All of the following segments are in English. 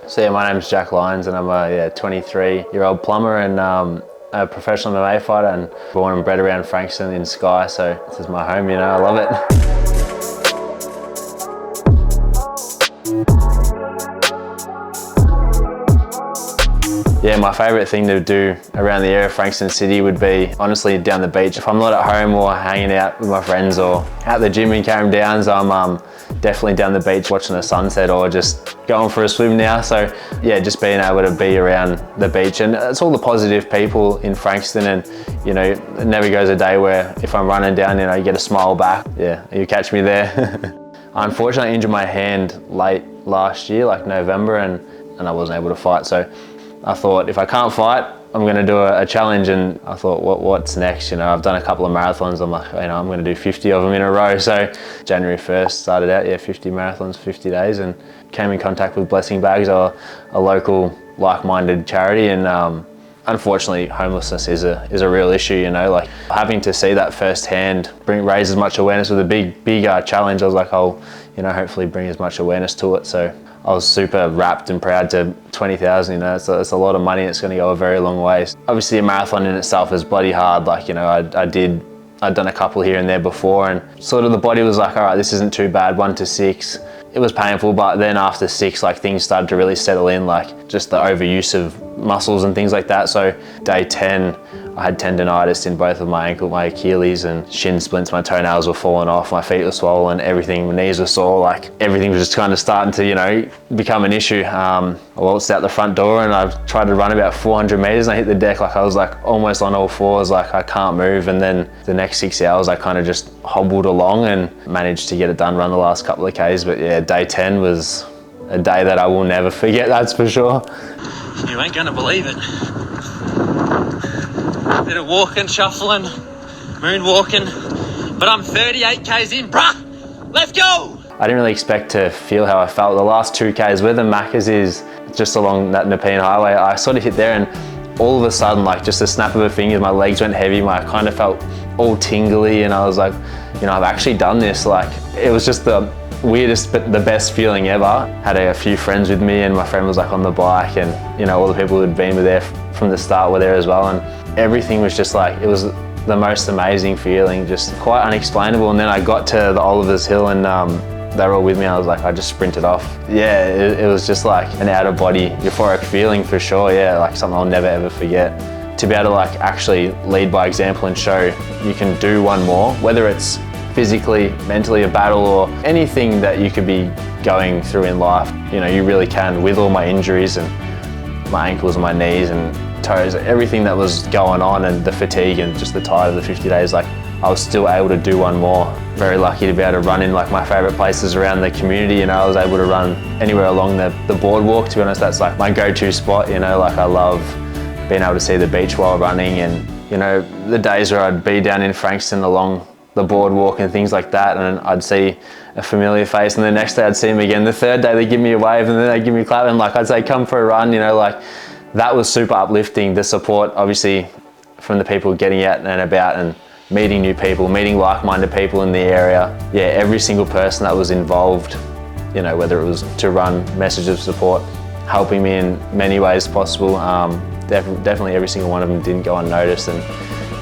So yeah, my name's Jack Lyons and I'm a 23-year-old plumber and a professional MMA fighter and born and bred around Frankston in Skye, so this is my home, you know, I love it. Yeah, my favourite thing to do around the area of Frankston City would be honestly down the beach. If I'm not at home or hanging out with my friends or at the gym in Carrum Downs, I'm definitely down the beach watching the sunset or just going for a swim now. So yeah, just being able to be around the beach, and it's all the positive people in Frankston, and you know, it never goes a day where if I'm running down, you know, you get a smile back. Yeah, you catch me there. I unfortunately injured my hand late last year, like November, and I wasn't able to fight. So I thought, if I can't fight, I'm going to do a challenge, and I thought, what's next? You know, I've done a couple of marathons. I'm like, you know, I'm going to do 50 of them in a row. So January 1st started out, 50 marathons, 50 days, and came in contact with Blessing Bags, a local like-minded charity. And unfortunately, homelessness is a real issue. You know, like having to see that firsthand raise as much awareness with a big challenge. I was like, I'll, you know, hopefully bring as much awareness to it. So I was super wrapped and proud to 20,000, you know, it's a lot of money. It's going to go a very long way. Obviously a marathon in itself is bloody hard. Like, you know, I'd done a couple here and there before, and sort of the body was like, all right, this isn't too bad, 1 to 6. It was painful, but then after 6, like things started to really settle in, like just the overuse of muscles and things like that. So day 10, I had tendonitis in both of my ankle, my Achilles, and shin splints. My toenails were falling off, my feet were swollen, everything, my knees were sore, like everything was just kind of starting to, you know, become an issue. I waltzed out the front door and I tried to run about 400 meters and I hit the deck, like I was like almost on all fours, like I can't move. And then the next 6 hours I kind of just hobbled along and managed to get it done, run the last couple of Ks. But yeah, day 10 was a day that I will never forget, that's for sure. You ain't gonna believe it. Bit of walking, shuffling, moonwalking, but I'm 38 Ks in, bruh! Let's go! I didn't really expect to feel how I felt. The last 2 Ks where the Macca's is just along that Nepean Highway, I sort of hit there and all of a sudden, like just a snap of a finger, my legs went heavy, I kind of felt all tingly, and I was like, you know, I've actually done this. Like, it was just the weirdest but the best feeling ever. Had a few friends with me, and my friend was like on the bike, and you know, all the people who'd been there from the start were there as well, and everything was just like, it was the most amazing feeling, just quite unexplainable. And then I got to the Oliver's Hill and they were all with me. I was like, I just sprinted off. Yeah, it was just like an out of body euphoric feeling for sure. Yeah, like something I'll never ever forget. To be able to like actually lead by example and show you can do one more, whether it's physically, mentally a battle, or anything that you could be going through in life, you know, you really can. With all my injuries and my ankles and my knees and toes, everything that was going on, and the fatigue and just the tide of the 50 days, like I was still able to do one more. Very lucky to be able to run in like my favorite places around the community. You know, I was able to run anywhere along the boardwalk. To be honest, that's like my go-to spot. You know, like I love being able to see the beach while running, and you know, the days where I'd be down in Frankston along the boardwalk and things like that, and I'd see a familiar face, and the next day I'd see him again. The third day they'd give me a wave, and then they'd give me a clap, and like I'd say, come for a run, you know, like that was super uplifting. The support, obviously, from the people getting out and about and meeting new people, meeting like-minded people in the area. Yeah, every single person that was involved, you know, whether it was to run, message of support, helping me in many ways possible. Definitely every single one of them didn't go unnoticed, and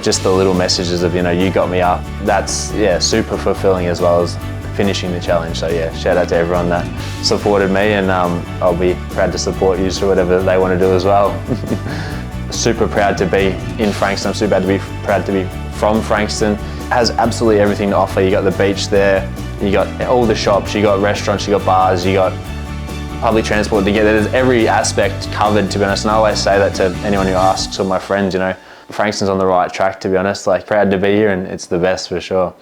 just the little messages of, you know, you got me up. That's, yeah, super fulfilling, as well as finishing the challenge. So yeah, shout out to everyone that supported me, and I'll be proud to support you through whatever they want to do as well. Super proud to be in Frankston. I'm super proud to be from Frankston. It has absolutely everything to offer. You got the beach there, you got all the shops, you got restaurants, you got bars, you got public transport to get there. There's every aspect covered, to be honest. And I always say that to anyone who asks, or my friends, you know, Frankston's on the right track, to be honest. Like, proud to be here, and it's the best for sure.